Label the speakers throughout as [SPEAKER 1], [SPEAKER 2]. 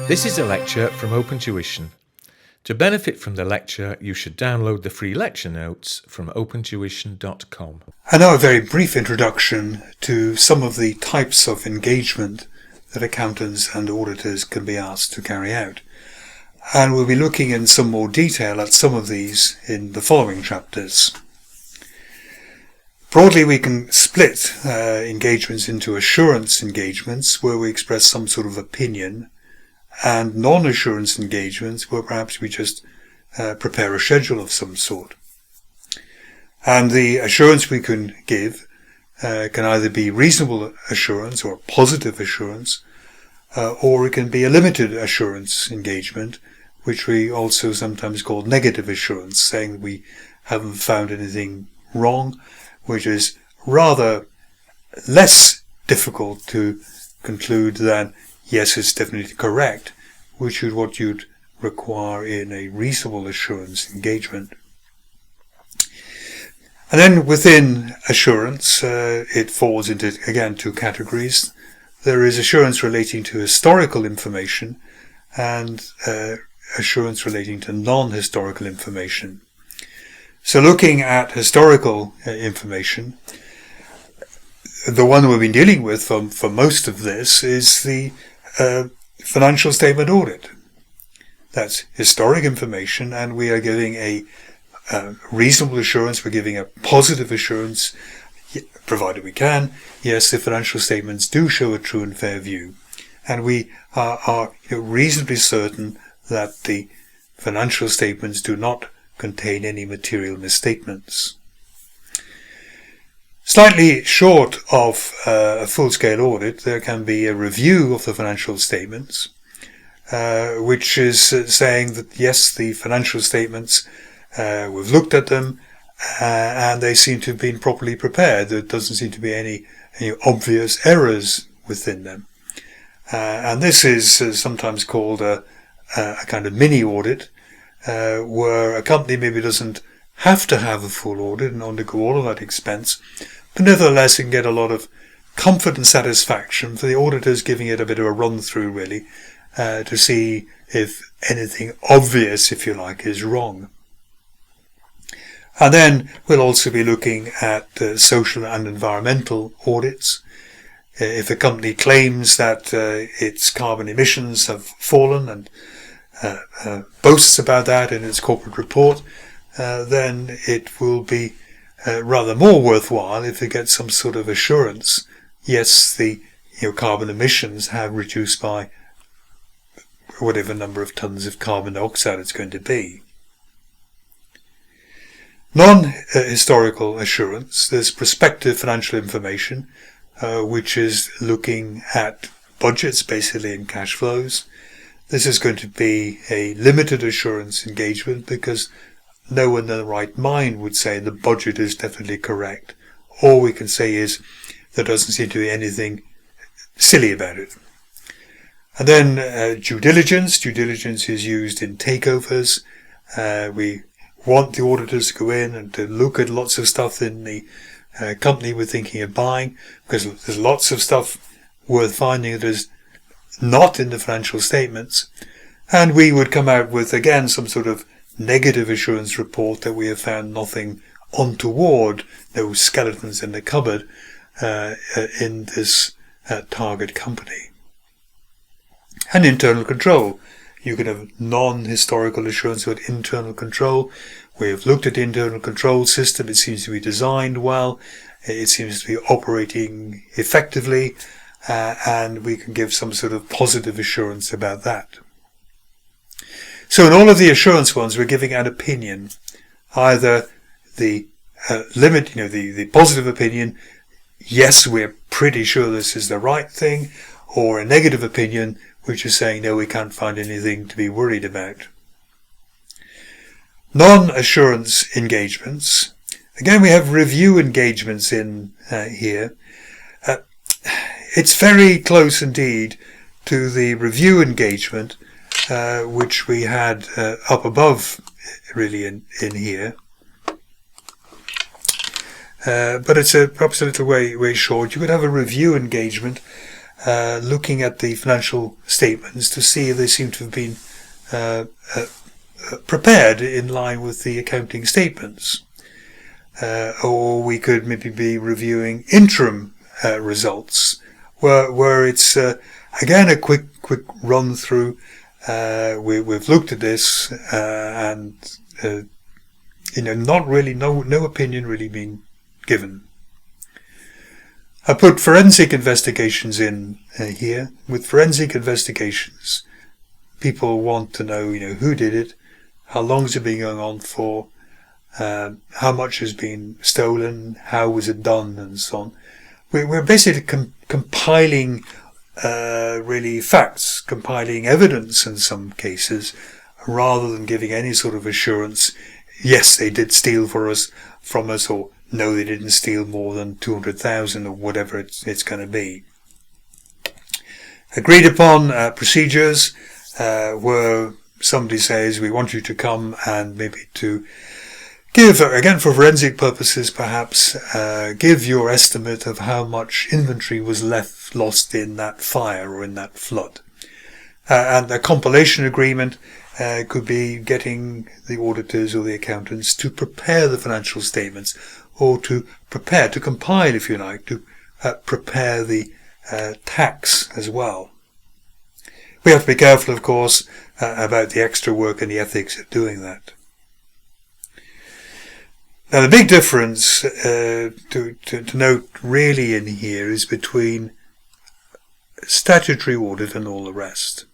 [SPEAKER 1] This is a lecture from OpenTuition. To benefit from the lecture, you should download the free lecture notes from opentuition.com.
[SPEAKER 2] And now a very brief introduction to some of the types of engagement that accountants and auditors can be asked to carry out. And we'll be looking in some more detail at some of these in the following chapters. Broadly, we can split engagements into assurance engagements, where we express some sort of opinion, and non-assurance engagements, where perhaps we just prepare a schedule of some sort. And the assurance we can give can either be reasonable assurance or positive assurance, or it can be a limited assurance engagement, which we also sometimes call negative assurance, saying that we haven't found anything wrong, which is rather less difficult to conclude than yes, it's definitely correct, which is what you'd require in a reasonable assurance engagement. And then within assurance, it falls into, again, two categories. There is assurance relating to historical information and assurance relating to non-historical information. So looking at historical information, the one we've been dealing with for most of this is the financial statement audit. That's historic information, and we are giving a reasonable assurance, we're giving a positive assurance, provided we can, yes, the financial statements do show a true and fair view. And we are reasonably certain that the financial statements do not contain any material misstatements. Slightly short of a full-scale audit, there can be a review of the financial statements, which is saying that yes, the financial statements, we've looked at them, and they seem to have been properly prepared. There doesn't seem to be any obvious errors within them. And this is sometimes called a kind of mini audit, where a company maybe doesn't have to have a full audit and undergo all of that expense, but nevertheless it can get a lot of comfort and satisfaction for the auditors giving it a bit of a run through, really, to see if anything obvious, if you like, is wrong. And then we'll also be looking at social and environmental audits. If a company claims that its carbon emissions have fallen and boasts about that in its corporate report, then it will be rather more worthwhile if it gets some sort of assurance. Yes, the carbon emissions have reduced by whatever number of tons of carbon dioxide it's going to be. Non-historical assurance, there's prospective financial information, which is looking at budgets basically and cash flows. This is going to be a limited assurance engagement because no one in their right mind would say the budget is definitely correct. All we can say is there doesn't seem to be anything silly about it. And then due diligence. Due diligence is used in takeovers. We want the auditors to go in and to look at lots of stuff in the company we're thinking of buying, because there's lots of stuff worth finding that is not in the financial statements. And we would come out with, again, some sort of negative assurance report that we have found nothing untoward, no skeletons in the cupboard in this target company. And internal control. You can have non-historical assurance with internal control. We have looked at the internal control system. It seems to be designed well. It seems to be operating effectively. And we can give some sort of positive assurance about that. So in all of the assurance ones, we're giving an opinion. Either the the positive opinion, yes, we're pretty sure this is the right thing, or a negative opinion, which is saying, no, we can't find anything to be worried about. Non-assurance engagements. Again, we have review engagements in here. It's very close indeed to the review engagement, which we had up above, really, in here. But it's perhaps a little way short. You could have a review engagement looking at the financial statements to see if they seem to have been prepared in line with the accounting statements. Or we could maybe be reviewing interim results, where it's again a quick run through. We've looked at this and not really no opinion really being given. I put forensic investigations in here. With forensic investigations, people want to know, who did it, how long has it been going on for, how much has been stolen, how was it done, and so on. We're basically compiling really facts, compiling evidence in some cases, rather than giving any sort of assurance. Yes, they did steal from us, or no, they didn't steal more than 200,000, or whatever it's going to be. Agreed upon procedures where somebody says, we want you to come and maybe to give, again for forensic purposes perhaps, give your estimate of how much inventory was lost in that fire or in that flood. And a compilation agreement could be getting the auditors or the accountants to prepare the financial statements, or to compile, if you like, to prepare the tax as well. We have to be careful, of course, about the extra work and the ethics of doing that. Now, the big difference to note really in here is between statutory audit and all the rest.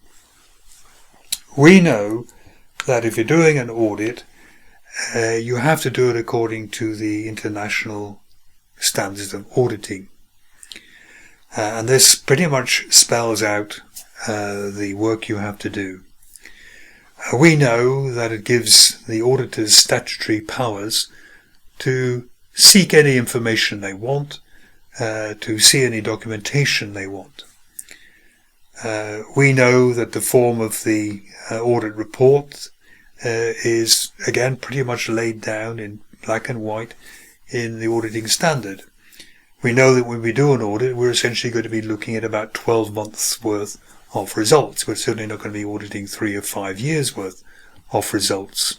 [SPEAKER 2] We know that if you're doing an audit, you have to do it according to the international standards of auditing. And this pretty much spells out the work you have to do. We know that it gives the auditors statutory powers to seek any information they want, to see any documentation they want. We know that the form of the audit report is, again, pretty much laid down in black and white in the auditing standard. We know that when we do an audit, we're essentially going to be looking at about 12 months worth of results. We're certainly not going to be auditing 3 or 5 years worth of results.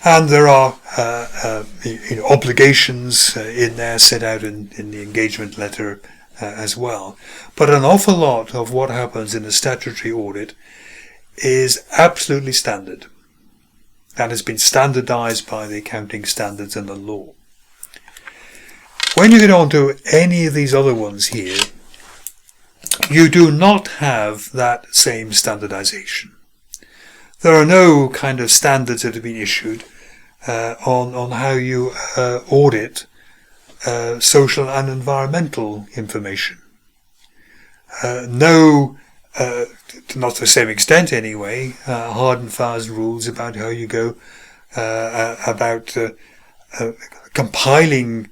[SPEAKER 2] And there are obligations in there set out in the engagement letter as well. But an awful lot of what happens in a statutory audit is absolutely standard, and has been standardized by the accounting standards and the law. When you get on to any of these other ones here, you do not have that same standardization. There are no kind of standards that have been issued on how you audit social and environmental information. Not to the same extent anyway, hard and fast rules about how you go about compiling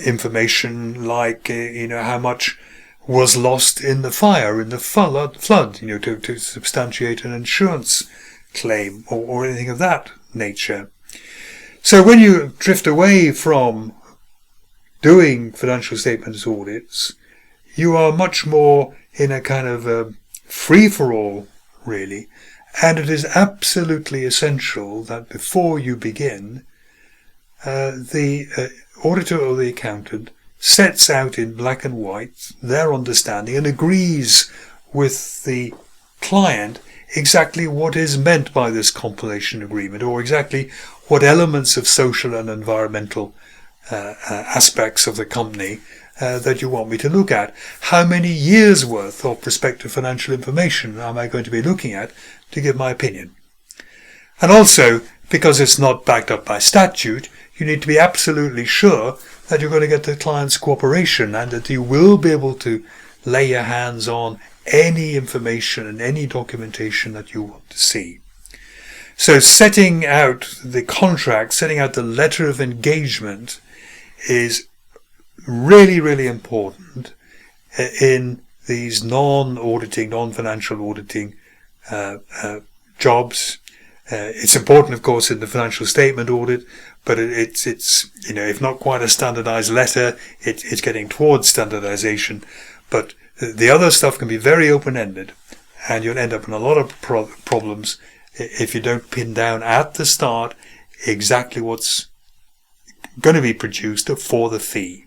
[SPEAKER 2] information, like how much was lost in the fire, in the flood, to substantiate an insurance claim or anything of that nature. So when you drift away from doing financial statements audits, you are much more in a kind of free-for-all, really, and it is absolutely essential that before you begin, the auditor or the accountant sets out in black and white their understanding and agrees with the client exactly what is meant by this compilation agreement, or exactly what elements of social and environmental aspects of the company that you want me to look at. How many years worth of prospective financial information am I going to be looking at to give my opinion? And also, because it's not backed up by statute, you need to be absolutely sure that you're going to get the client's cooperation, and that you will be able to lay your hands on any information and any documentation that you want to see. So setting out the contract, setting out the letter of engagement is really, really important in these non-auditing, non-financial auditing jobs. It's important, of course, in the financial statement audit, but it's if not quite a standardized letter, it's getting towards standardization. But The other stuff can be very open-ended, and you'll end up in a lot of problems if you don't pin down at the start exactly what's going to be produced for the fee.